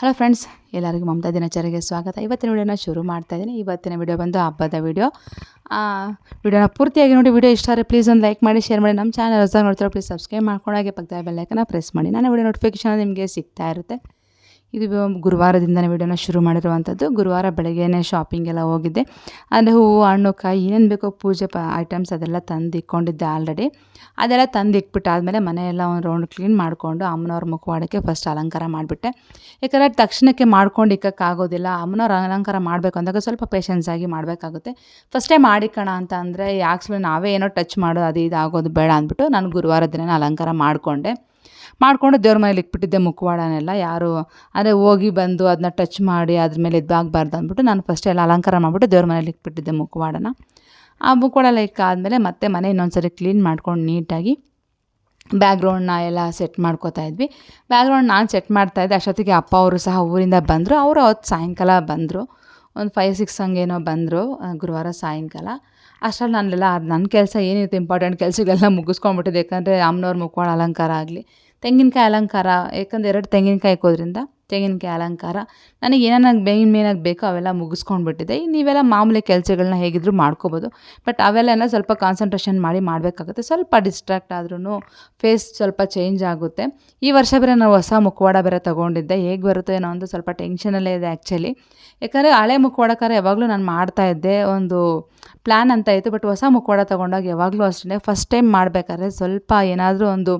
Hello friends, ಎಲ್ಲರಿಗೂ ಮಮತಾ ದಿನಚರಿಗೆ ಸ್ವಾಗತ. ಇವತ್ತಿನ ವಿಡಿಯೋನ ಶುರು ಮಾಡ್ತಾ ಇದ್ದೀನಿ. ಇವತ್ತಿನ ವಿಡಿಯೋ ಬಂದು ಹಬ್ಬದ ವಿಡಿಯೋ. ವಿಡಿಯೋನ ಪೂರ್ತಿಯಾಗಿ ನೋಡಿ. ವಿಡಿಯೋ ಇಷ್ಟ ಆದರೆ ಪ್ಲೀಸ್ ಒಂದು ಲೈಕ್ ಮಾಡಿ, ಶೇರ್ ಮಾಡಿ. ನಮ್ಮ ಚಾನಲ್ ಹೊಸದಾಗಿ ನೋಡ್ತಾರೆ ಪ್ಲೀಸ್ ಸಬ್ಸ್ಕ್ರೈಬ್ ಮಾಡ್ಕೊಂಡು ಹಾಗೆ ಪಕ್ಕದ ಬೆಲ್ ಐಕನ್ನ ಪ್ರೆಸ್ ಮಾಡಿ. ನಾನು ವಿಡಿಯೋ ನೋಟಿಫಿಕೇಷನ್ ನಿಮಗೆ ಸಿಗ್ತಾ ಇರುತ್ತೆ. ಇದು ಗುರುವಾರದಿಂದನೇ ವಿಡಿಯೋನ ಶುರು ಮಾಡಿರುವಂಥದ್ದು. ಗುರುವಾರ ಬೆಳಗ್ಗೆನೇ ಶಾಪಿಂಗ್ ಎಲ್ಲ ಹೋಗಿದ್ದೆ. ಅಂದರೆ ಹೂವು, ಹಣ್ಣು, ಕಾಯಿ ಏನೇನು ಬೇಕೋ ಪೂಜೆ ಐಟಮ್ಸ್ ಅದೆಲ್ಲ ತಂದು ಇಕ್ಕೊಂಡಿದ್ದೆ ಆಲ್ರೆಡಿ. ಅದೆಲ್ಲ ತಂದು ಇಕ್ಬಿಟ್ಟು ಆದಮೇಲೆ ಮನೆಯೆಲ್ಲ ಒಂದು ರೌಂಡ್ ಕ್ಲೀನ್ ಮಾಡಿಕೊಂಡು ಅಮ್ಮನವ್ರ ಮುಖವಾಡಕ್ಕೆ ಫಸ್ಟ್ ಅಲಂಕಾರ ಮಾಡಿಬಿಟ್ಟೆ. ಯಾಕಂದರೆ ತಕ್ಷಣಕ್ಕೆ ಮಾಡ್ಕೊಂಡು ಇಕ್ಕೋಕ್ಕಾಗೋದಿಲ್ಲ. ಅಮ್ಮನವ್ರ ಅಲಂಕಾರ ಮಾಡಬೇಕು ಅಂದಾಗ ಸ್ವಲ್ಪ ಪೇಷನ್ಸ್ ಆಗಿ ಮಾಡಬೇಕಾಗುತ್ತೆ. ಫಸ್ಟೇ ಮಾಡಿಕೋಣ ಅಂತ ಅಂದರೆ ಯಾಕೆ ನಾವೇ ಏನೋ ಟಚ್ ಮಾಡೋದು ಅದು ಇದು ಆಗೋದು ಬೇಡ ಅಂದ್ಬಿಟ್ಟು ನಾನು ಗುರುವಾರ ದಿನ ಅಲಂಕಾರ ಮಾಡಿಕೊಂಡು ದೇವ್ರ ಮನೇಲಿ ಇಕ್ಬಿಟ್ಟಿದ್ದೆ ಮುಖವಾಡನೆಲ್ಲ. ಯಾರು ಅಂದರೆ ಹೋಗಿ ಬಂದು ಅದನ್ನ ಟಚ್ ಮಾಡಿ ಅದ್ರ ಮೇಲೆ ಇದಾಗಬಾರ್ದು ಅಂದ್ಬಿಟ್ಟು ನಾನು ಫಸ್ಟ್ ಎಲ್ಲ ಅಲಂಕಾರ ಮಾಡಿಬಿಟ್ಟು ದೇವ್ರ ಮನೇಲಿ ಇಕ್ಬಿಟ್ಟಿದ್ದೆ ಮುಖವಾಡನ. ಆ ಮುಖವಾಡೆಲ್ಲ ಇಕ್ಕಾದ್ಮೇಲೆ ಮತ್ತೆ ಮನೆ ಇನ್ನೊಂದ್ಸರಿ ಕ್ಲೀನ್ ಮಾಡ್ಕೊಂಡು ನೀಟಾಗಿ ಬ್ಯಾಕ್ಗ್ರೌಂಡ್ನ ಎಲ್ಲ ಸೆಟ್ ಮಾಡ್ಕೋತಾ ಇದ್ವಿ. ಬ್ಯಾಕ್ಗ್ರೌಂಡ್ ನಾನು ಸೆಟ್ ಮಾಡ್ತಾಯಿದ್ದೆ. ಅಷ್ಟೊತ್ತಿಗೆ ಅಪ್ಪ ಅವರು ಸಹ ಊರಿಂದ ಬಂದರು. ಅವರು ಅವತ್ತು ಸಾಯಂಕಾಲ ಬಂದರು, ಒಂದು 5-6 ಹಂಗೇನೋ ಬಂದರು ಗುರುವಾರ ಸಾಯಂಕಾಲ. ಅಷ್ಟರಲ್ಲಿ ನಾನೆಲ್ಲ ನನ್ನ ಕೆಲಸ ಏನಿತ್ತು ಇಂಪಾರ್ಟೆಂಟ್ ಕೆಲಸಗಳೆಲ್ಲ ಮುಗಿಸ್ಕೊಂಡ್ಬಿಟ್ಟಿದ್ದೆ. ಯಾಕಂದರೆ ಅಮ್ಮನವ್ರ ಮುಖವಾಡ ಅಲಂಕಾರ ಆಗಲಿ, ತೆಂಗಿನಕಾಯಿ ಅಲಂಕಾರ, ಯಾಕಂದರೆ 2 ತೆಂಗಿನಕಾಯಿ ಇಕ್ಕೋದ್ರಿಂದ ತೆಂಗಿನಕಾಯಿ ಅಲಂಕಾರ ನನಗೆ ಏನಾನ ಮೇನಾಗಿ ಬೇಕೋ ಅವೆಲ್ಲ ಮುಗಿಸ್ಕೊಂಡ್ಬಿಟ್ಟಿದ್ದೆ. ನೀವೆಲ್ಲ ಮಾಮೂಲಿ ಕೆಲಸಗಳನ್ನ ಹೇಗಿದ್ದರೂ ಮಾಡ್ಕೋಬೋದು. ಬಟ್ ಅವೆಲ್ಲ ಸ್ವಲ್ಪ ಕಾನ್ಸಂಟ್ರೇಷನ್ ಮಾಡಿ ಮಾಡಬೇಕಾಗುತ್ತೆ. ಸ್ವಲ್ಪ ಡಿಸ್ಟ್ರಾಕ್ಟ್ ಆದ್ರೂ ಫೇಸ್ ಸ್ವಲ್ಪ ಚೇಂಜ್ ಆಗುತ್ತೆ. ಈ ವರ್ಷ ಬೇರೆ ನಾವು ಹೊಸ ಮುಖವಾಡ ಬೇರೆ ತೊಗೊಂಡಿದ್ದೆ. ಹೇಗೆ ಬರುತ್ತೋ ಏನೋ ಒಂದು ಸ್ವಲ್ಪ ಟೆನ್ಷನಲ್ಲೇ ಇದೆ ಆ್ಯಕ್ಚುಲಿ. ಯಾಕಂದರೆ ಹಳೆ ಮುಖವಾಡಕ್ಕಾರ ಯಾವಾಗಲೂ ನಾನು ಮಾಡ್ತಾಯಿದ್ದೆ, ಒಂದು ಪ್ಲ್ಯಾನ್ ಅಂತ ಇತ್ತು. ಬಟ್ ಹೊಸ ಮುಖವಾಡ ತೊಗೊಂಡಾಗ ಯಾವಾಗಲೂ ಅಷ್ಟೇ ಫಸ್ಟ್ ಟೈಮ್ ಮಾಡಬೇಕಾದ್ರೆ ಸ್ವಲ್ಪ ಏನಾದರೂ ಒಂದು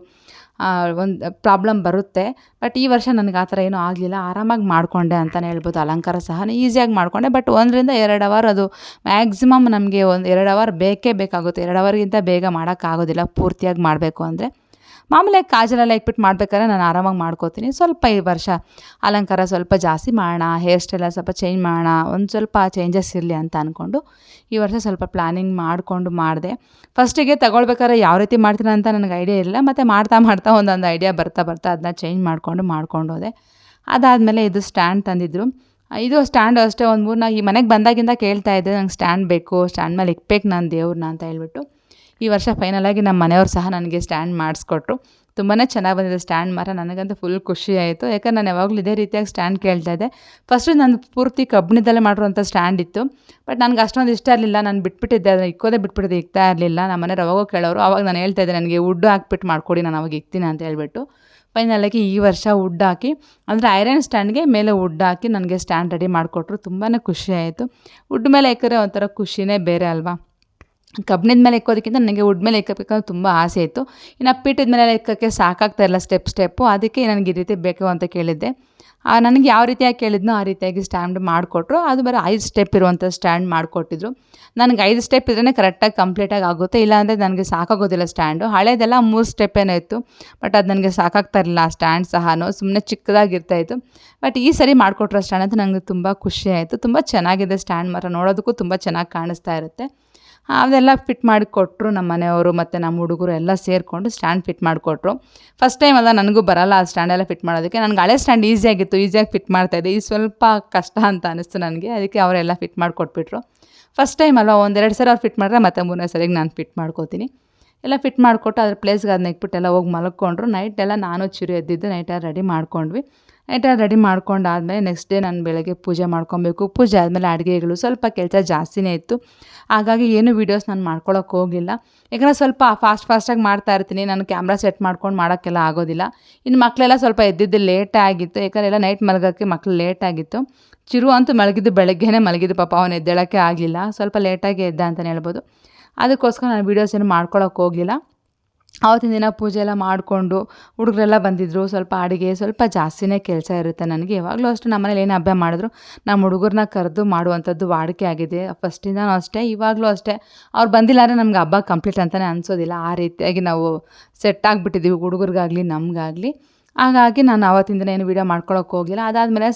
ಪ್ರಾಬ್ಲಮ್ ಬರುತ್ತೆ. ಬಟ್ ಈ ವರ್ಷ ನನಗೆ ಆ ಥರ ಏನೂ ಆಗಲಿಲ್ಲ, ಆರಾಮಾಗಿ ಮಾಡಿಕೊಂಡೆ ಅಂತಲೇ ಹೇಳ್ಬೋದು. ಅಲಂಕಾರ ಸಹ ಈಸಿಯಾಗಿ ಮಾಡಿಕೊಂಡೆ. ಬಟ್ 1-2 ಅವರ್ ಅದು ಮ್ಯಾಕ್ಸಿಮಮ್ ನಮಗೆ 2 ಅವರ್ ಬೇಕೇ ಬೇಕಾಗುತ್ತೆ. 2 ಅವರ್ಗಿಂತ ಬೇಗ ಮಾಡೋಕ್ಕಾಗೋದಿಲ್ಲ ಪೂರ್ತಿಯಾಗಿ ಮಾಡಬೇಕು ಅಂದರೆ. ಮಾಮೂಲಿಯಾಗಿ ಕಾಜಲೆಲ್ಲ ಇಕ್ಬಿಟ್ಟು ಮಾಡ್ಬೇಕಾದ್ರೆ ನಾನು ಆರಾಮಾಗಿ ಮಾಡ್ಕೋತೀನಿ. ಸ್ವಲ್ಪ ಈ ವರ್ಷ ಅಲಂಕಾರ ಸ್ವಲ್ಪ ಜಾಸ್ತಿ ಮಾಡೋಣ, ಹೇರ್ ಸ್ಟೈಲ ಸ್ವಲ್ಪ ಚೇಂಜ್ ಮಾಡೋಣ, ಒಂದು ಸ್ವಲ್ಪ ಚೇಂಜಸ್ ಇರಲಿ ಅಂತ ಅಂದ್ಕೊಂಡು ಈ ವರ್ಷ ಸ್ವಲ್ಪ ಪ್ಲ್ಯಾನಿಂಗ್ ಮಾಡಿಕೊಂಡು ಮಾಡಿದೆ. ಫಸ್ಟಿಗೆ ತಗೊಳ್ಬೇಕಾದ್ರೆ ಯಾವ ರೀತಿ ಮಾಡ್ತೀನಿ ಅಂತ ನನಗೆ ಐಡಿಯಾ ಇರಲಿಲ್ಲ. ಮತ್ತು ಮಾಡ್ತಾ ಒಂದೊಂದು ಐಡಿಯಾ ಬರ್ತಾ ಅದನ್ನ ಚೇಂಜ್ ಮಾಡ್ಕೊಂಡು ಹೋದೆ. ಅದಾದಮೇಲೆ ಇದು ಸ್ಟ್ಯಾಂಡ್ ತಂದಿದ್ದರು. ಇದು ಸ್ಟ್ಯಾಂಡ್ ಅಷ್ಟೇ ಒಂದು 3-4 ಈ ಮನೆಗೆ ಬಂದಾಗಿಂದ ಕೇಳ್ತಾ ಇದ್ದೆ, ನಂಗೆ ಸ್ಟ್ಯಾಂಡ್ ಬೇಕು, ಸ್ಟ್ಯಾಂಡ್ ಮೇಲೆ ಇಕ್ಬೇಕು ನಾನು ದೇವ್ರನ್ನ ಅಂತ ಹೇಳ್ಬಿಟ್ಟು. ಈ ವರ್ಷ ಫೈನಲಾಗಿ ನಮ್ಮ ಮನೆಯವ್ರು ಸಹ ನನಗೆ ಸ್ಟ್ಯಾಂಡ್ ಮಾಡಿಸ್ಕೊಟ್ರು. ತುಂಬಾ ಚೆನ್ನಾಗಿ ಬಂದಿದೆ ಸ್ಟ್ಯಾಂಡ್ ಮಾತ್ರ. ನನಗಂತೂ ಫುಲ್ ಖುಷಿ ಆಯಿತು. ಯಾಕಂದ್ರೆ ನಾನು ಯಾವಾಗಲೂ ಇದೇ ರೀತಿಯಾಗಿ ಸ್ಟ್ಯಾಂಡ್ ಕೇಳ್ತಾ ಇದ್ದೆ. ಫಸ್ಟು ನಾನು ಪೂರ್ತಿ ಕಬ್ಬಿಣದಲ್ಲೇ ಮಾಡಿರುವಂಥ ಸ್ಟ್ಯಾಂಡ್ ಇತ್ತು. ಬಟ್ ನನಗೆ ಅಷ್ಟೊಂದು ಇಷ್ಟ ಇರಲಿಲ್ಲ. ನಾನು ಬಿಟ್ಬಿಟ್ಟಿದ್ದೆ, ಅದನ್ನು ಬಿಟ್ಬಿಟ್ಟಿದ್ದೆ, ಇಕ್ತಾ ಇರಲಿಲ್ಲ. ನಮ್ಮ ಮನೆಯವ್ರು ಯಾವಾಗೋ ಕೇಳೋರು. ಆವಾಗ ನಾನು ಹೇಳ್ತಾ ಇದ್ದೆ ನನಗೆ ವುಡ್ ಹಾಕ್ಬಿಟ್ಟು ಮಾಡಿಕೊಡಿ, ನಾನು ಅವಾಗ ಇಕ್ತೀನಿ ಅಂತ ಹೇಳ್ಬಿಟ್ಟು. ಫೈನಲಾಗಿ ಈ ವರ್ಷ ವುಡ್ ಹಾಕಿ, ಅಂದರೆ ಐರನ್ ಸ್ಟ್ಯಾಂಡ್ಗೆ ಮೇಲೆ ವುಡ್ ಹಾಕಿ ನನಗೆ ಸ್ಟ್ಯಾಂಡ್ ರೆಡಿ ಮಾಡಿಕೊಟ್ರು. ತುಂಬಾ ಖುಷಿ ಆಯಿತು. ವುಡ್ ಮೇಲೆ ಇಕ್ಕರೆ ಒಂಥರ ಖುಷಿನೇ ಬೇರೆ ಅಲ್ವಾ. ಕಬ್ಬಿಣದ ಮೇಲೆ ಇಕ್ಕೋದಕ್ಕಿಂತ ನನಗೆ ವುಡ್ ಮೇಲೆ ಇಕ್ಕಬೇಕಂತ ತುಂಬ ಆಸೆ ಇತ್ತು. ಇನ್ನು ಪೀಠದ ಮೇಲೆ ಇಕ್ಕೋಕ್ಕೆ ಸಾಕಾಗ್ತಾಯಿಲ್ಲ ಸ್ಟೆಪ್ಪು. ಅದಕ್ಕೆ ನನಗೆ ಈ ರೀತಿ ಬೇಕು ಅಂತ ಕೇಳಿದ್ದೆ. ನನಗೆ ಯಾವ ರೀತಿಯಾಗಿ ಕೇಳಿದ್ನೋ ಆ ರೀತಿಯಾಗಿ ಸ್ಟ್ಯಾಂಡ್ ಮಾಡಿಕೊಟ್ರು. ಅದು ಬರೀ 5 ಸ್ಟೆಪ್ ಇರುವಂಥ ಸ್ಟ್ಯಾಂಡ್ ಮಾಡಿಕೊಟ್ಟಿದ್ರು. ನನಗೆ 5 ಸ್ಟೆಪ್ ಇದ್ರೇ ಕರೆಕ್ಟಾಗಿ ಕಂಪ್ಲೀಟಾಗಿ ಆಗುತ್ತೆ. ಇಲ್ಲಾಂದರೆ ನನಗೆ ಸಾಕಾಗೋದಿಲ್ಲ ಸ್ಟ್ಯಾಂಡು. ಹಳೇದೆಲ್ಲ 3 ಸ್ಟೆಪ್ ಏನೋ ಇತ್ತು. ಬಟ್ ಅದು ನನಗೆ ಸಾಕಾಗ್ತಾ ಇರಲಿಲ್ಲ ಆ ಸ್ಟ್ಯಾಂಡ್ ಸಹ, ಸುಮ್ಮನೆ ಚಿಕ್ಕದಾಗಿರ್ತಾಯಿತ್ತು. ಬಟ್ ಈ ಸರಿ ಮಾಡಿಕೊಟ್ರೋ ಸ್ಟ್ಯಾಂಡ್ ಅಂತ ನನಗೆ ತುಂಬ ಖುಷಿ ಆಯಿತು. ತುಂಬ ಚೆನ್ನಾಗಿದೆ ಸ್ಟ್ಯಾಂಡ್ ಮಾತ್ರ, ನೋಡೋದಕ್ಕೂ ತುಂಬ ಚೆನ್ನಾಗಿ ಕಾಣಿಸ್ತಾ ಇರುತ್ತೆ. ಅದೆಲ್ಲ ಫಿಟ್ ಮಾಡಿ ಕೊಟ್ಟರು ನಮ್ಮ ಮನೆಯವರು ಮತ್ತು ನಮ್ಮ ಹುಡುಗರು ಎಲ್ಲ ಸೇರಿಕೊಂಡು ಸ್ಟ್ಯಾಂಡ್ ಫಿಟ್ ಮಾಡಿಕೊಟ್ರು. ಫಸ್ಟ್ ಟೈಮ್ ಅಲ್ಲ, ನನಗೂ ಬರೋಲ್ಲ ಆ ಸ್ಟ್ಯಾಂಡೆಲ್ಲ ಫಿಟ್ ಮಾಡೋದಕ್ಕೆ. ನನಗೆ ಹಳೆ ಸ್ಟ್ಯಾಂಡ್ ಈಸಿಯಾಗಿತ್ತು, ಈಸಿಯಾಗಿ ಫಿಟ್ ಮಾಡ್ತಾಯಿದ್ದೆ. ಈ ಸ್ವಲ್ಪ ಕಷ್ಟ ಅಂತ ಅನ್ನಿಸ್ತು ನನಗೆ. ಅದಕ್ಕೆ ಅವರೆಲ್ಲ ಫಿಟ್ ಮಾಡಿಕೊಟ್ಬಿಟ್ರು. ಫಸ್ಟ್ ಟೈಮ್ ಅಲ್ವಾ, 1-2 ಸರಿ ಅವ್ರು ಫಿಟ್ ಮಾಡಿದ್ರೆ ಮತ್ತೆ 3ನೇ ಸರಿಗೆ ನಾನು ಫಿಟ್ ಮಾಡ್ಕೋತೀನಿ. ಎಲ್ಲ ಫಿಟ್ ಮಾಡಿಕೊಟ್ಟು ಅದ್ರ ಪ್ಲೇಸ್ಗೆ ಅದನ್ನ ಇಕ್ಬಿಟ್ಟೆಲ್ಲ ಹೋಗಿ ಮಲ್ಕೊಂಡ್ರು. ನೈಟೆಲ್ಲ ನಾನು ಚಿರು ಎದ್ದಿದ್ದು, ನೈಟೆಲ್ಲ ರೆಡಿ ಮಾಡ್ಕೊಂಡ್ವಿ. ನೈಟೆಲ್ಲ ರೆಡಿ ಮಾಡ್ಕೊಂಡಾದ್ಮೇಲೆ ನೆಕ್ಸ್ಟ್ ಡೇ ನಾನು ಬೆಳಗ್ಗೆ ಪೂಜೆ ಮಾಡ್ಕೊಬೇಕು. ಪೂಜೆ ಆದಮೇಲೆ ಅಡುಗೆಗಳು ಸ್ವಲ್ಪ ಕೆಲಸ ಜಾಸ್ತಿನೇ ಇತ್ತು. ಹಾಗಾಗಿ ಏನು ವೀಡಿಯೋಸ್ ನಾನು ಮಾಡ್ಕೊಳಕ್ಕೆ ಹೋಗಲಿಲ್ಲ. ಯಾಕಂದರೆ ಸ್ವಲ್ಪ ಫಾಸ್ಟಾಗಿ ಮಾಡ್ತಾ ಇರ್ತೀನಿ. ನಾನು ಕ್ಯಾಮ್ರಾ ಸೆಟ್ ಮಾಡ್ಕೊಂಡು ಮಾಡೋಕ್ಕೆಲ್ಲ ಆಗೋದಿಲ್ಲ. ಇನ್ನು ಮಕ್ಕಳೆಲ್ಲ ಸ್ವಲ್ಪ ಎದ್ದಿದ್ದು ಲೇಟೇ ಆಗಿತ್ತು. ಯಾಕಂದರೆ ಎಲ್ಲ ನೈಟ್ ಮಲಗೋಕ್ಕೆ ಮಕ್ಕಳು ಲೇಟಾಗಿತ್ತು. ಚಿರು ಅಂತೂ ಮಲಗಿದ್ದು ಬೆಳಗ್ಗೆನೇ ಮಲಗಿದ್ದು, ಪಾಪ ಅವನು ಎದ್ದೇಳೋಕ್ಕೆ ಆಗಲಿಲ್ಲ. ಸ್ವಲ್ಪ ಲೇಟಾಗಿ ಎದ್ದ ಅಂತಲೇ ಹೇಳ್ಬೋದು. ಅದಕ್ಕೋಸ್ಕರ ನಾನು ವೀಡಿಯೋಸ್ ಏನು ಮಾಡ್ಕೊಳಕ್ಕೆ ಹೋಗಲಿಲ್ಲ. ಆವತ್ತಿನ ದಿನ ಪೂಜೆ ಎಲ್ಲ ಮಾಡಿಕೊಂಡು ಹುಡುಗರೆಲ್ಲ ಬಂದಿದ್ದರು. ಸ್ವಲ್ಪ ಅಡುಗೆ ಸ್ವಲ್ಪ ಜಾಸ್ತಿನೇ ಕೆಲಸ ಇರುತ್ತೆ ನನಗೆ. ಯಾವಾಗಲೂ ಅಷ್ಟೇ ನಮ್ಮ ಮನೇಲಿ ಏನು ಹಬ್ಬ ಮಾಡಿದ್ರು ನಮ್ಮ ಹುಡುಗರನ್ನ ಕರೆದು ಮಾಡುವಂಥದ್ದು ವಾಡಿಕೆ ಆಗಿದೆ. ಫಸ್ಟಿಂದನೂ ಅಷ್ಟೇ, ಇವಾಗಲೂ ಅಷ್ಟೇ. ಅವ್ರು ಬಂದಿಲ್ಲ ಅಂದರೆ ನಮ್ಗೆ ಹಬ್ಬ ಕಂಪ್ಲೀಟ್ ಅಂತಲೇ ಅನಿಸೋದಿಲ್ಲ. ಆ ರೀತಿಯಾಗಿ ನಾವು ಸೆಟ್ ಆಗಿಬಿಟ್ಟಿದ್ದೀವಿ, ಹುಡುಗರಿಗಾಗಲಿ ನಮಗಾಗಲಿ. ಹಾಗಾಗಿ ನಾನು ಆವತ್ತಿನ ದಿನ ಏನು ವೀಡಿಯೋ ಮಾಡ್ಕೊಳಕ್ಕೆ ಹೋಗಲಿಲ್ಲ. ಅದಾದಮೇಲೆ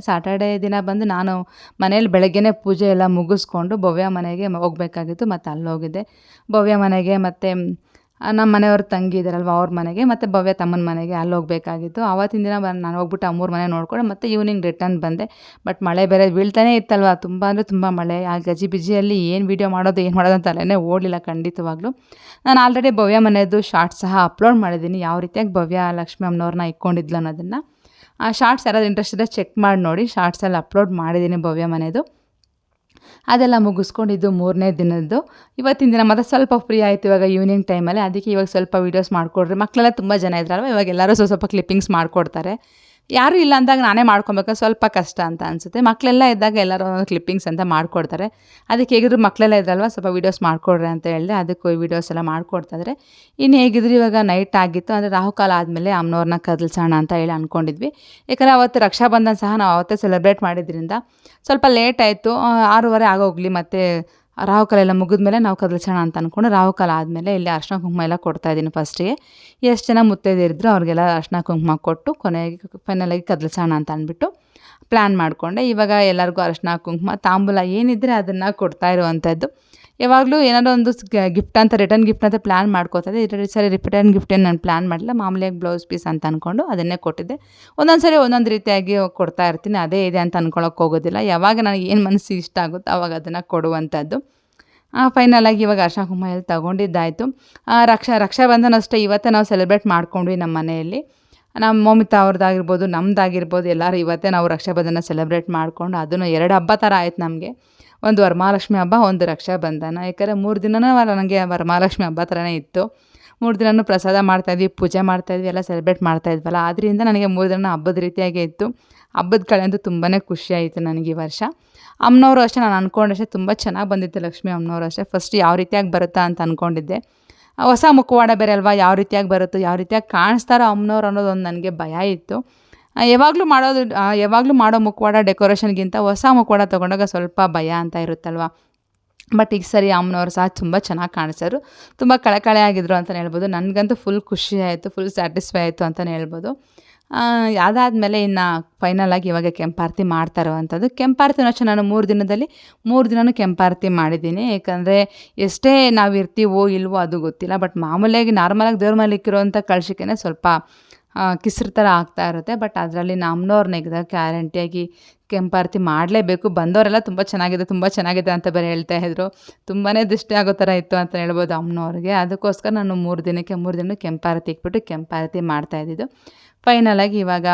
ಸಾಟರ್ಡೆ ದಿನ ಬಂದು ನಾನು ಮನೇಲಿ ಬೆಳಗ್ಗೆನೇ ಪೂಜೆ ಎಲ್ಲ ಮುಗಿಸ್ಕೊಂಡು ಭವ್ಯ ಮನೆಗೆ ಹೋಗಬೇಕಾಗಿತ್ತು. ಮತ್ತು ಅಲ್ಲಿ ಹೋಗಿದ್ದೆ. ಭವ್ಯ ಮನೆಗೆ ಮತ್ತು ನಮ್ಮ ಮನೆಯವ್ರ ತಂಗಿ ಇದ್ದಾರಲ್ವ ಅವ್ರ ಮನೆಗೆ, ಮತ್ತು ಭವ್ಯ ತಮ್ಮನ ಮನೆಗೆ ಅಲ್ಲಿ ಹೋಗಬೇಕಾಗಿತ್ತು. ಆವತ್ತಿನ ದಿನ ನಾನು ಹೋಗ್ಬಿಟ್ಟು ಆ 3 ಮನೆ ನೋಡ್ಕೊಂಡು ಮತ್ತು ಈವ್ನಿಂಗ್ ರಿಟರ್ನ್ ಬಂದೆ. ಬಟ್ ಮಳೆ ಬೇರೆ ಬೀಳ್ತಾನೇ ಇತ್ತಲ್ವ, ತುಂಬ ಅಂದರೆ ತುಂಬ ಮಳೆ. ಆ ಗಜಿಬಿಜಿಯಲ್ಲಿ ಏನು ವೀಡಿಯೋ ಮಾಡೋದು ಅಂತ ತಲೆನೇ ಓಡಲಿಲ್ಲ ಖಂಡಿತವಾಗ್ಲೂ. ನಾನು ಆಲ್ರೆಡಿ ಭವ್ಯ ಮನೆಯದು ಶಾರ್ಟ್ಸ್ ಸಹ ಅಪ್ಲೋಡ್ ಮಾಡಿದ್ದೀನಿ, ಯಾವ ರೀತಿಯಾಗಿ ಭವ್ಯ ಲಕ್ಷ್ಮಿ ಅಮ್ಮನವ್ರನ್ನ ಇಕ್ಕೊಂಡಿದ್ಲು ಅನ್ನೋದನ್ನು. ಶಾರ್ಟ್ಸ್ ಯಾರಾದರೂ ಇಂಟ್ರೆಸ್ಟ್ ಇದ್ದರೆ ಚೆಕ್ ಮಾಡಿ ನೋಡಿ, ಶಾರ್ಟ್ಸಲ್ಲಿ ಅಪ್ಲೋಡ್ ಮಾಡಿದ್ದೀನಿ ಭವ್ಯ ಮನೆದು. ಅದೆಲ್ಲ ಮುಗಿಸ್ಕೊಂಡು ಇದು 3ನೇ ದಿನದ್ದು. ಇವತ್ತಿನ ದಿನ ಮತ್ತೆ ಸ್ವಲ್ಪ ಫ್ರೀ ಆಯಿತು ಇವಾಗ ಈವ್ನಿಂಗ್ ಟೈಮಲ್ಲಿ. ಅದಕ್ಕೆ ಇವಾಗ ಸ್ವಲ್ಪ ವೀಡಿಯೋಸ್ ಮಾಡಿಕೊಡ್ರಿ. ಮಕ್ಕಳೆಲ್ಲ ತುಂಬ ಜನ ಇದ್ರಲ್ವ, ಇವಾಗ ಎಲ್ಲರೂ ಸ್ವಲ್ಪ ಕ್ಲಿಪ್ಪಿಂಗ್ಸ್ ಮಾಡಿಕೊಡ್ತಾರೆ. ಯಾರೂ ಇಲ್ಲ ಅಂದಾಗ ನಾನೇ ಮಾಡ್ಕೊಬೇಕು, ಸ್ವಲ್ಪ ಕಷ್ಟ ಅಂತ ಅನಿಸುತ್ತೆ. ಮಕ್ಕಳೆಲ್ಲ ಇದ್ದಾಗ ಎಲ್ಲರೂ ಕ್ಲಿಪ್ಪಿಂಗ್ಸ್ ಅಂತ ಮಾಡಿಕೊಡ್ತಾರೆ. ಅದಕ್ಕೆ ಹೇಗಿದ್ರು ಮಕ್ಕಳೆಲ್ಲ ಇದ್ರಲ್ವ, ಸ್ವಲ್ಪ ವೀಡಿಯೋಸ್ ಮಾಡಿಕೊಡ್ರಿ ಅಂತ ಹೇಳಿದೆ. ಅದಕ್ಕೆ ವೀಡಿಯೋಸ್ ಎಲ್ಲ ಮಾಡಿಕೊಡ್ತಾಯಿದ್ರೆ. ಇನ್ನು ಹೇಗಿದ್ರು ಇವಾಗ ನೈಟ್ ಆಗಿತ್ತು, ಅಂದರೆ ರಾಹುಕಾಲ ಆದಮೇಲೆ ಅಮ್ಮನವ್ರನ್ನ ಕದಲ್ಸೋಣ ಅಂತ ಹೇಳಿ ಅಂದ್ಕೊಂಡಿದ್ವಿ. ಯಾಕಂದರೆ ಅವತ್ತು ರಕ್ಷಾಬಂಧನ ಸಹ ನಾವು ಅವತ್ತೇ ಸೆಲೆಬ್ರೇಟ್ ಮಾಡಿದ್ರಿಂದ ಸ್ವಲ್ಪ ಲೇಟ್ ಆಯಿತು. 6:30 ಆಗೋಗ್ಲಿ, ಮತ್ತು ರಾಹುಕಾಲ ಎಲ್ಲ ಮುಗಿದ್ಮೇಲೆ ನಾವು ಕದಲ್ಸೋಣ ಅಂತ ಅಂದ್ಕೊಂಡು ರಾಹುಕಾಲ ಆದಮೇಲೆ ಇಲ್ಲಿ ಅರ್ಶಿನ ಕುಂಕುಮ ಎಲ್ಲ ಕೊಡ್ತಾಯಿದ್ದೀನಿ. ಫಸ್ಟಿಗೆ ಎಷ್ಟು ಜನ ಮುತ್ತೈದೆಯರಿದ್ರು ಅವ್ರಿಗೆಲ್ಲ ಅರ್ಶಿನ ಕುಂಕುಮ ಕೊಟ್ಟು ಕೊನೆಗೆ ಫೈನಲಾಗಿ ಕದಲ್ಸೋಣ ಅಂತ ಅಂದ್ಬಿಟ್ಟು ಪ್ಲ್ಯಾನ್ ಮಾಡಿಕೊಂಡೆ. ಇವಾಗ ಎಲ್ಲರಿಗೂ ಅರ್ಶಿನ ಕುಂಕುಮ ತಾಂಬೂಲ ಏನಿದ್ರೆ ಅದನ್ನು ಕೊಡ್ತಾ ಇರುವಂಥದ್ದು. ಯಾವಾಗಲೂ ಏನಾದರೂ ಒಂದು ಗಿಫ್ಟ್ ಅಂತ, ರಿಟರ್ನ್ ಗಿಫ್ಟ್ ಅಂತ ಪ್ಲ್ಯಾನ್ ಮಾಡ್ಕೋತದೆ. ಸರಿ ರಿಟರ್ನ್ ಗಿಫ್ಟ್ ಏನು ನಾನು ಪ್ಲ್ಯಾನ್ ಮಾಡಿಲ್ಲ, ಮಾಮೂಲಿಯಾಗಿ ಬ್ಲೌಸ್ ಪೀಸ್ ಅಂತ ಅಂದ್ಕೊಂಡು ಅದನ್ನೇ ಕೊಟ್ಟಿದ್ದೆ. ಒಂದೊಂದು ಸರಿ ಒಂದೊಂದು ರೀತಿಯಾಗಿ ಕೊಡ್ತಾ ಇರ್ತೀನಿ, ಅದೇ ಇದೆ ಅಂತ ಅಂದ್ಕೊಳ್ಳೋಕೆ ಹೋಗೋದಿಲ್ಲ. ಯಾವಾಗ ನನಗೆ ಏನು ಮನಸ್ಸಿಗೆ ಇಷ್ಟ ಆಗುತ್ತೋ ಆವಾಗ ಅದನ್ನು ಕೊಡುವಂಥದ್ದು. ಫೈನಲಾಗಿ ಇವಾಗ ಅರ್ಶಿನ ಕುಂಕುಮ ಎಲ್ಲ ತೊಗೊಂಡಿದ್ದಾಯಿತು. ರಕ್ಷಾಬಂಧನ ಅಷ್ಟೇ ಇವತ್ತೇ ನಾವು ಸೆಲೆಬ್ರೇಟ್ ಮಾಡ್ಕೊಂಡ್ವಿ ನಮ್ಮ ಮನೆಯಲ್ಲಿ. ನಮ್ಮ ಮಮಿತಾ ಅವ್ರದ್ದಾಗಿರ್ಬೋದು, ನಮ್ಮದಾಗಿರ್ಬೋದು, ಎಲ್ಲರೂ ಇವತ್ತೇ ನಾವು ರಕ್ಷಾಬಂಧನ ಸೆಲೆಬ್ರೇಟ್ ಮಾಡಿಕೊಂಡು, ಅದನ್ನು 2 ಹಬ್ಬ ಥರ ಆಯ್ತು ನಮಗೆ. ಒಂದು ವರಮಹಾಲಕ್ಷ್ಮಿ ಹಬ್ಬ, ಒಂದು ರಕ್ಷಾಬಂಧನ. ಯಾಕಂದರೆ 3 ದಿನನೂ ನನಗೆ ವರಮಹಾಲಕ್ಷ್ಮಿ ಹಬ್ಬ ಥರನೇ ಇತ್ತು. 3 ದಿನವೂ ಪ್ರಸಾದ ಮಾಡ್ತಾಯಿದ್ವಿ, ಪೂಜೆ ಮಾಡ್ತಾಯಿದ್ವಿ, ಎಲ್ಲ ಸೆಲೆಬ್ರೇಟ್ ಮಾಡ್ತಾಯಿದ್ವಲ್ಲ. ಆದ್ದರಿಂದ ನನಗೆ 3 ದಿನ ಹಬ್ಬದ ರೀತಿಯಾಗೇ ಇತ್ತು. ಹಬ್ಬದ ಕಳೆ ಅಂತೂ ತುಂಬಾ ಖುಷಿಯಾಯಿತು ನನಗೆ ಈ ವರ್ಷ. ಅಮ್ಮನವರು ಅಷ್ಟೇ, ನಾನು ಅಂದ್ಕೊಂಡಷ್ಟೇ ತುಂಬ ಚೆನ್ನಾಗಿ ಬಂದಿತ್ತು. ಲಕ್ಷ್ಮಿ ಅಮ್ಮನವರು ಅಷ್ಟೇ ಫಸ್ಟ್ ಯಾವ ರೀತಿಯಾಗಿ ಬರುತ್ತಾ ಅಂತ ಅಂದ್ಕೊಂಡಿದ್ದೆ. ಹೊಸ ಮುಖವಾಡ ಬೇರೆ ಅಲ್ವಾ, ಯಾವ ರೀತಿಯಾಗಿ ಬರುತ್ತೋ, ಯಾವ ರೀತಿಯಾಗಿ ಕಾಣಿಸ್ತಾರೋ ಅಮ್ಮನವ್ರು ಅನ್ನೋದೊಂದು ನನಗೆ ಭಯ ಇತ್ತು. ಯಾವಾಗಲೂ ಮಾಡೋ ಮುಖವಾಡ ಡೆಕೋರೇಷನ್ಗಿಂತ ಹೊಸ ಮುಖವಾಡ ತೊಗೊಂಡಾಗ ಸ್ವಲ್ಪ ಭಯ ಅಂತ ಇರುತ್ತಲ್ವ. ಬಟ್ ಈಗ ಸರಿ ಅಮ್ಮನವ್ರು ಸಹ ತುಂಬ ಚೆನ್ನಾಗಿ ಕಾಣಿಸೋರು, ತುಂಬ ಕಳೆ ಆಗಿದ್ರು ಅಂತಲೇ ಹೇಳ್ಬೋದು. ನನಗಂತೂ ಫುಲ್ ಖುಷಿ ಆಯಿತು, ಫುಲ್ ಸ್ಯಾಟಿಸ್ಫೈ ಆಯಿತು ಅಂತಲೇ ಹೇಳ್ಬೋದು. ಅದಾದಮೇಲೆ ಇನ್ನು ಫೈನಲಾಗಿ ಇವಾಗ ಕೆಂಪಾರತಿ ಮಾಡ್ತಾ ಇರುವಂಥದ್ದು. ಕೆಂಪಾರತಿನೂ ಅಷ್ಟೇ ನಾನು 3 ದಿನದಲ್ಲಿ 3 ದಿನವೂ ಕೆಂಪಾರತಿ ಮಾಡಿದ್ದೀನಿ. ಏಕೆಂದರೆ ಎಷ್ಟೇ ನಾವು ಇರ್ತೀವೋ ಇಲ್ವೋ ಅದು ಗೊತ್ತಿಲ್ಲ, ಬಟ್ ಮಾಮೂಲಿಯಾಗಿ ನಾರ್ಮಲಾಗಿ ದೇವ್ರ ಮೇಲೆ ಇಕ್ಕಿರೋವಂಥ ಕಳಶಕ್ಕೇ ಸ್ವಲ್ಪ ಕಿಸ್ರು ಥರ ಆಗ್ತಾ ಇರುತ್ತೆ. ಬಟ್ ಅದರಲ್ಲಿ ನಮ್ಮನವ್ರು ನೆಗೆದ ಗ್ಯಾರಂಟಿಯಾಗಿ ಕೆಂಪಾರತಿ ಮಾಡಲೇಬೇಕು. ಬಂದವರೆಲ್ಲ ತುಂಬ ಚೆನ್ನಾಗಿದೆ ಅಂತ ಬೇರೆ ಹೇಳ್ತಾಯಿದ್ರು. ತುಂಬಾ ದೃಷ್ಟಿ ಆಗೋ ಥರ ಇತ್ತು ಅಂತ ಹೇಳ್ಬೋದು ಅಮ್ಮನವ್ರಿಗೆ. ಅದಕ್ಕೋಸ್ಕರ ನಾನು 3 ದಿನ ಕೆಂಪಾರತಿ ಇಕ್ಬಿಟ್ಟು ಕೆಂಪಾರತಿ ಮಾಡ್ತಾಯಿದ್ದಿದ್ದು. ಫೈನಲಾಗಿ ಇವಾಗ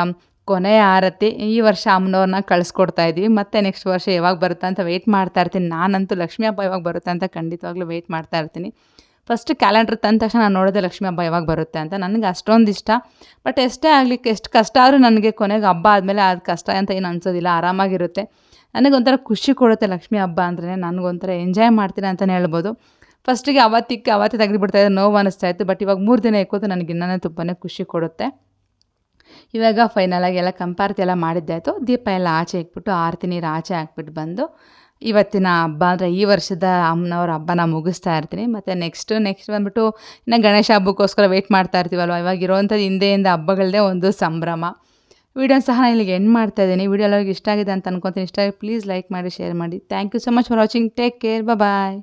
ಕೊನೆಯ ಆರತಿ. ಈ ವರ್ಷ ಅಮ್ಮನವ್ರನ್ನ ಕಳಿಸ್ಕೊಡ್ತಾ ಇದ್ದೀವಿ. ಮತ್ತು ನೆಕ್ಸ್ಟ್ ವರ್ಷ ಯಾವಾಗ ಬರುತ್ತೆ ಅಂತ ವೆಯ್ಟ್ ಮಾಡ್ತಾ ಇರ್ತೀನಿ. ನಾನಂತೂ ಲಕ್ಷ್ಮೀ ಹಬ್ಬ ಯಾವಾಗ ಬರುತ್ತೆ ಅಂತ ಖಂಡಿತವಾಗ್ಲೂ ವೆಯ್ಟ್ ಮಾಡ್ತಾ ಇರ್ತೀನಿ. ಫಸ್ಟ್ ಕ್ಯಾಲೆಂಡ್ರ್ ತಂದ ತಕ್ಷಣ ನಾನು ನೋಡೋದೆ ಲಕ್ಷ್ಮೀ ಹಬ್ಬ ಯಾವಾಗ ಬರುತ್ತೆ ಅಂತ. ನನಗೆ ಅಷ್ಟೊಂದು ಇಷ್ಟ. ಬಟ್ ಎಷ್ಟೇ ಆಗಲಿಕ್ಕೆ ಎಷ್ಟು ಕಷ್ಟ ಆದರೂ ನನಗೆ ಕೊನೆಗೆ ಹಬ್ಬ ಆದಮೇಲೆ ಅದು ಕಷ್ಟ ಅಂತ ಏನು ಅನಿಸೋದಿಲ್ಲ, ಆರಾಮಾಗಿರುತ್ತೆ. ನನಗೊಂಥರ ಖುಷಿ ಕೊಡುತ್ತೆ ಲಕ್ಷ್ಮೀ ಹಬ್ಬ ಅಂದ್ರೆ. ನನಗೊಂಥರ ಎಂಜಾಯ್ ಮಾಡ್ತೀನಿ ಅಂತಲೇ ಹೇಳ್ಬೋದು. ಫಸ್ಟಿಗೆ ಅವತ್ತೇ ತೆಗೆದುಬಿಡ್ತಾಯಿದ್ದೆ, ನೋವು ಅನ್ನಿಸ್ತಾಯಿತ್ತು. ಬಟ್ ಇವಾಗ 3 ದಿನ ಇಕ್ಕೋದು ನನಗೆ ಇನ್ನೂ ತುಂಬಾ ಖುಷಿ ಕೊಡುತ್ತೆ. ಇವಾಗ ಫೈನಲಾಗಿ ಎಲ್ಲ ಕಂಪಾರತಿ ಎಲ್ಲ ಮಾಡಿದ್ದಾಯಿತು. ದೀಪ ಎಲ್ಲ ಆಚೆ ಇಕ್ಬಿಟ್ಟು ಆರತಿ ನೀರು ಆಚೆ ಹಾಕ್ಬಿಟ್ಟು ಬಂದು ಇವತ್ತಿನ ಹಬ್ಬ ಅಂದರೆ ಈ ವರ್ಷದ ಅಮ್ಮನವ್ರ ಹಬ್ಬನ ಮುಗಿಸ್ತಾ ಇರ್ತೀನಿ. ಮತ್ತು ನೆಕ್ಸ್ಟ್ ಬಂದುಬಿಟ್ಟು ಇನ್ನು ಗಣೇಶ ಹಬ್ಬಕ್ಕೋಸ್ಕರ ವೆಯ್ಟ್ ಮಾಡ್ತಾ ಇರ್ತೀವಲ್ವ. ಇವಾಗ ಇರೋವಂಥದ್ದು ಹಿಂದೆಯಿಂದ ಹಬ್ಬಗಳದೇ ಒಂದು ಸಂಭ್ರಮ. ವೀಡಿಯೋನ ಸಹ ನಾನು ಇಲ್ಲಿಗೆ ಎಂಡ್ ಮಾಡ್ತಾಯಿದ್ದೀನಿ. ವೀಡಿಯೋ ಎಲ್ಲರಿಗೂ ಇಷ್ಟ ಆಗಿದೆ ಅಂತ ಅನ್ಕೊತೀನಿ. ಇಷ್ಟ ಆಗಿ ಪ್ಲೀಸ್ ಲೈಕ್ ಮಾಡಿ, ಶೇರ್ ಮಾಡಿ. Thank you so much for watching. Take care, bye.